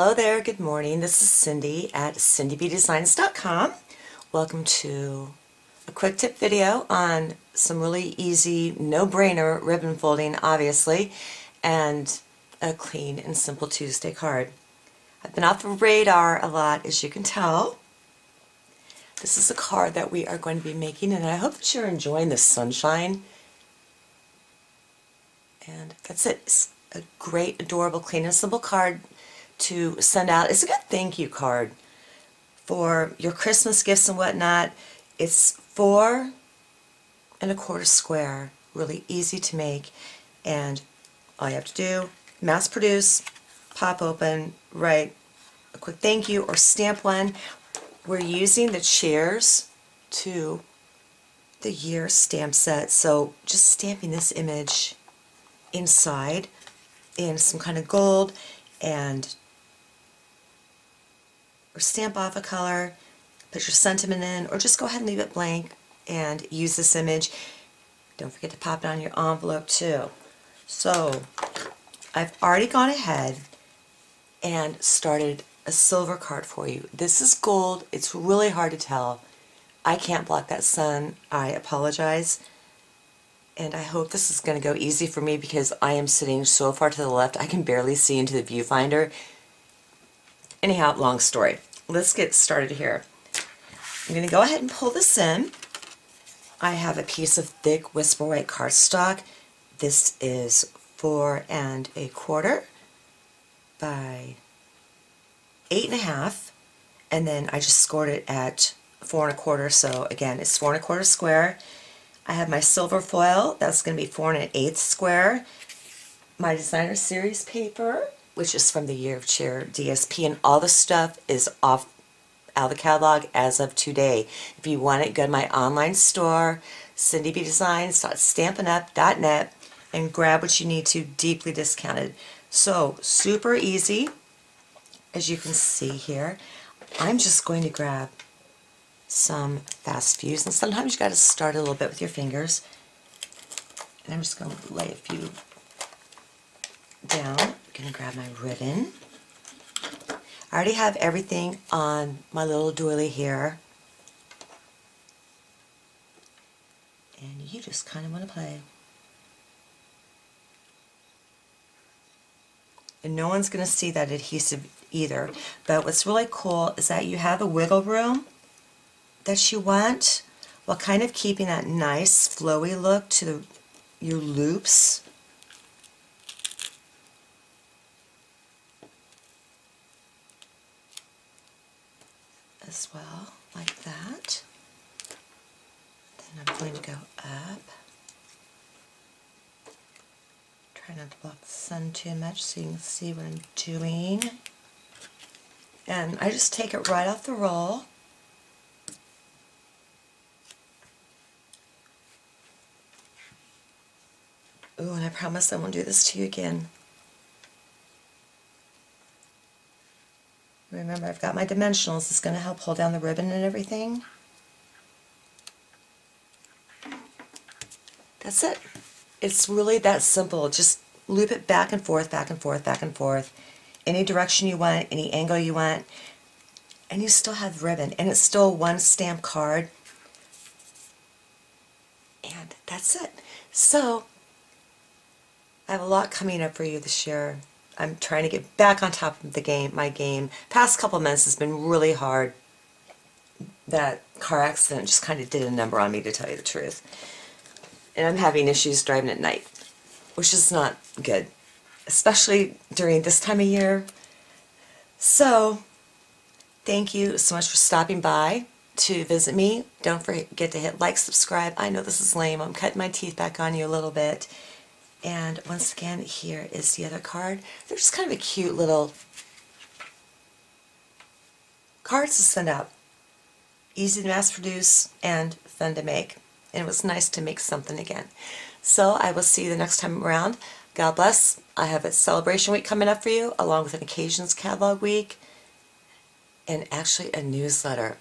Hello there, good morning. This is Cindy at cindybdesigns.com. Welcome to a quick tip video on some really easy, no-brainer ribbon folding, obviously, and a clean and simple Tuesday card. I've been off the radar a lot, as you can tell. This is a card that we are going to be making, and I hope that you're enjoying the sunshine. And that's it. It's a great, adorable, clean and simple card to send out. It's a good thank you card for your Christmas gifts and whatnot. It's 4 1/4 square, really easy to make, and all you have to do, mass produce, pop open, write a quick thank you or stamp one. We're using the Cheers to the Year stamp set, so just stamping this image inside in some kind of gold and or stamp off a color, put your sentiment in, or just go ahead and leave it blank and use this image. Don't forget to pop it on your envelope too. So I've already gone ahead and started a silver card for you. This is gold. It's really hard to tell. I can't block that sun. I apologize. And I hope this is going to go easy for me because I am sitting so far to the left I can barely see into the viewfinder. Anyhow, long story. Let's get started here. I'm going to go ahead and pull this in. I have a piece of thick Whisper White cardstock. This is 4 1/4 by 8 1/2, and then I just scored it at 4 1/4, so again it's 4 1/4 square. I have my silver foil, that's going to be 4 1/8 square. My designer series paper, which is from the Year of Cheer DSP, and all the stuff is out of the catalog as of today. If you want it, go to my online store, cindybdesigns.stampinup.net, and grab what you need to, deeply discounted. So, super easy, as you can see here. I'm just going to grab some fast fuse, and sometimes you got to start a little bit with your fingers. And I'm just going to lay a few down. I'm going to grab my ribbon. I already have everything on my little doily here. And you just kind of want to play. And no one's going to see that adhesive either. But what's really cool is that you have the wiggle room that you want, while kind of keeping that nice flowy look to your loops. As well, like that. Then I'm going to go up. Try not to block the sun too much so you can see what I'm doing. And I just take it right off the roll. Ooh, and I promise I won't do this to you again. Remember, I've got my dimensionals. It's going to help hold down the ribbon and everything. That's it. It's really that simple. Just loop it back and forth, back and forth, back and forth. Any direction you want, any angle you want. And you still have ribbon. And it's still one stamp card. And that's it. So, I have a lot coming up for you this year. I'm trying to get back on top of the game, my game. Past couple months has been really hard. That car accident just kind of did a number on me, to tell you the truth. And I'm having issues driving at night, which is not good, especially during this time of year. So, thank you so much for stopping by to visit me. Don't forget to hit like, subscribe. I know this is lame. I'm cutting my teeth back on you a little bit. And once again, here is the other card. They're just kind of a cute little cards to send out. Easy to mass produce and fun to make. And it was nice to make something again. So I will see you the next time around. God bless. I have a celebration week coming up for you, along with an occasions catalog week, and actually a newsletter.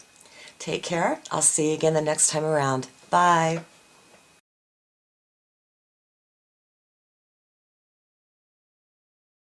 Take care. I'll see you again the next time around. Bye.